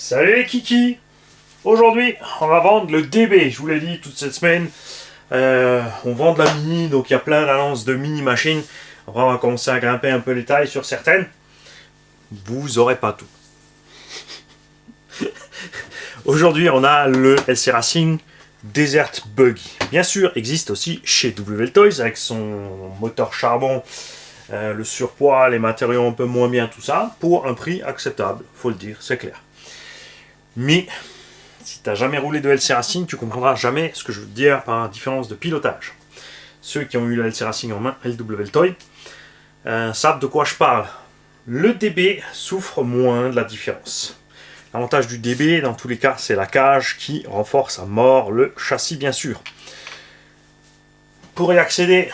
Salut les kiki. Aujourd'hui, on va vendre le DB. Je vous l'ai dit toute cette semaine. On vend de la mini, donc il y a plein d'annonces de mini machines. Après, on va commencer à grimper un peu les tailles sur certaines. Vous aurez pas tout. Aujourd'hui, on a le LC Racing Desert Buggy. Bien sûr, existe aussi chez WL Toys avec son moteur charbon, le surpoids, les matériaux un peu moins bien, tout ça, pour un prix acceptable, faut le dire, c'est clair. Mais si tu n'as jamais roulé de LC Racing, tu comprendras jamais ce que je veux dire par différence de pilotage. Ceux qui ont eu le LC Racing en main, LWL Toy, savent de quoi je parle. Le DB souffre moins de la différence. L'avantage du DB, dans tous les cas, c'est la cage qui renforce à mort le châssis, bien sûr. Pour y accéder,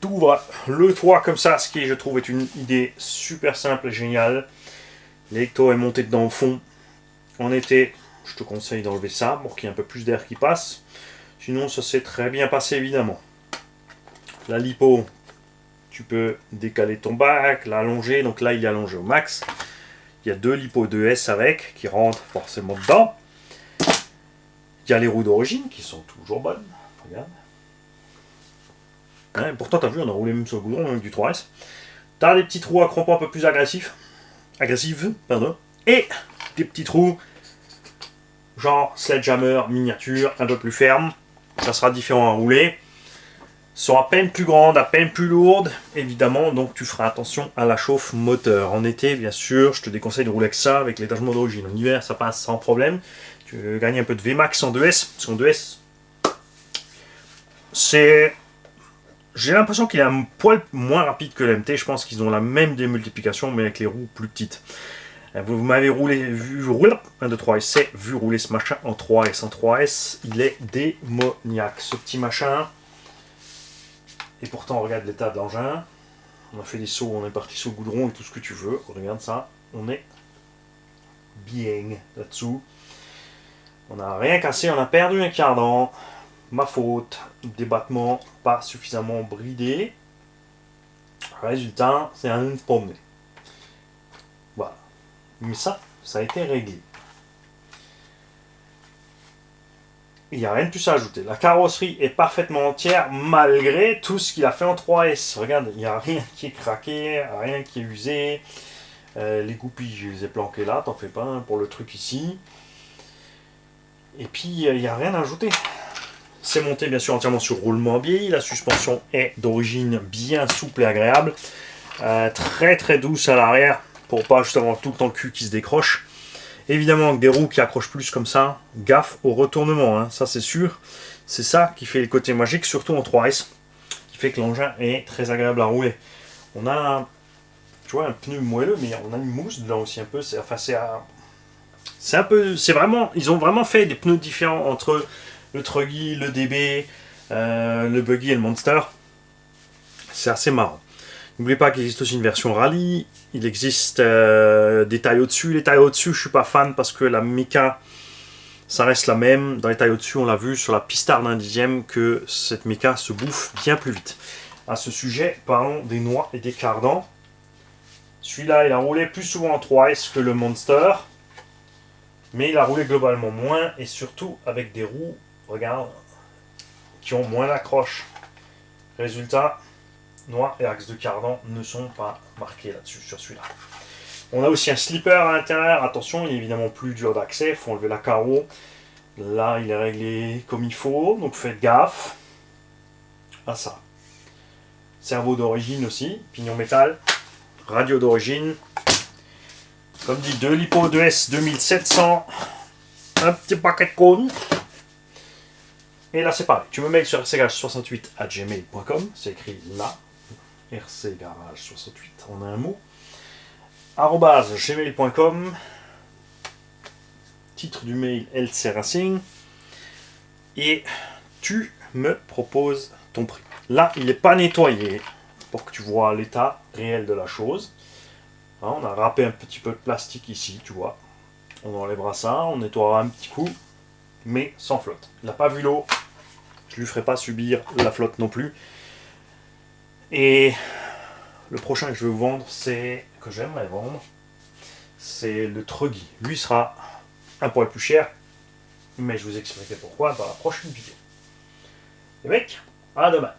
tu ouvres le toit comme ça, ce qui, je trouve, est une idée super simple et géniale. L'électro est monté dedans au fond. En été, je te conseille d'enlever ça pour qu'il y ait un peu plus d'air qui passe. Sinon, ça s'est très bien passé, évidemment. La lipo, tu peux décaler ton bac, l'allonger. Donc là, il est allongé au max. Il y a deux lipos 2S avec qui rentrent forcément dedans. Il y a les roues d'origine qui sont toujours bonnes. Regarde. Hein, pourtant, tu as vu, on a roulé même sur le goudron avec du 3S. Tu as des petits trous à crampons un peu plus agressifs. Et des petits trous genre sledgehammer miniature, un peu plus ferme. Ça sera différent à rouler. Sont à peine plus grandes, à peine plus lourdes, évidemment, donc tu feras attention à la chauffe moteur. En été, bien sûr, je te déconseille de rouler avec ça, avec l'étagement d'origine. En hiver, ça passe sans problème. Tu veux gagner un peu de VMAX en 2S, parce qu'en 2S, c'est... J'ai l'impression qu'il est un poil moins rapide que l'MT. Je pense qu'ils ont la même démultiplication, mais avec les roues plus petites. Vous m'avez vu rouler, 1, 2, 3 essais, vu rouler ce machin en 3S. En 3S, il est démoniaque, ce petit machin. Et pourtant, regarde l'état de l'engin. On a fait des sauts, on est parti sur le goudron et tout ce que tu veux. Regarde ça, on est bien là-dessous. On n'a rien cassé, on a perdu un cardan. Ma faute, des battements pas suffisamment bridés. Résultat, c'est un promené. Voilà. Mais ça a été réglé. Il n'y a rien de plus à ajouter. La carrosserie est parfaitement entière malgré tout ce qu'il a fait en 3S. Regarde, il n'y a rien qui est craqué, rien qui est usé. Les goupilles, je les ai planquées là, t'en fais pas un pour le truc ici. Et puis, il n'y a rien à ajouter. C'est monté bien sûr entièrement sur roulement biais. La suspension est d'origine bien souple et agréable. Très très douce à l'arrière pour pas justement tout le temps le cul qui se décroche. Évidemment, avec des roues qui accrochent plus comme ça, gaffe au retournement, hein, ça c'est sûr. C'est ça qui fait le côté magique, surtout en 3S, qui fait que l'engin est très agréable à rouler. On a, tu vois, un pneu moelleux, mais on a une mousse dedans aussi un peu. C'est vraiment, ils ont vraiment fait des pneus différents entre le Truggy, le DB, le Buggy et le Monster. C'est assez marrant. N'oubliez pas qu'il existe aussi une version rallye. Il existe des tailles au-dessus. Les tailles au-dessus, je ne suis pas fan parce que la méca, ça reste la même. Dans les tailles au-dessus, on l'a vu sur la Pistard d'un 10e que cette méca se bouffe bien plus vite. À ce sujet, parlons des noix et des cardans. Celui-là, il a roulé plus souvent en 3S que le Monster. Mais il a roulé globalement moins et surtout avec des roues, regarde, qui ont moins d'accroche. Résultat, noix et axe de cardan ne sont pas marqués là-dessus, sur celui-là. On a aussi un slipper à l'intérieur. Attention, il est évidemment plus dur d'accès. Il faut enlever la carreau. Là, il est réglé comme il faut. Donc faites gaffe à ça. Cerveau d'origine aussi. Pignon métal. Radio d'origine. Comme dit, 2 lipo 2S 2700. Un petit paquet de cônes. Et là, c'est pareil. Tu me mails sur rcgarage68@gmail.com. C'est écrit là. rcgarage68 en un mot. @gmail.com. Titre du mail LC Racing. Et tu me proposes ton prix. Là, il n'est pas nettoyé pour que tu vois l'état réel de la chose. Hein, on a râpé un petit peu de plastique ici, tu vois. On enlèvera ça, on nettoiera un petit coup, mais sans flotte. Il n'a pas vu l'eau. Je lui ferai pas subir la flotte non plus. Et le prochain que je vais vous vendre, que j'aimerais vendre, c'est le Truggy. Lui sera un poil plus cher, mais je vous expliquerai pourquoi dans la prochaine vidéo. Les mecs, à demain.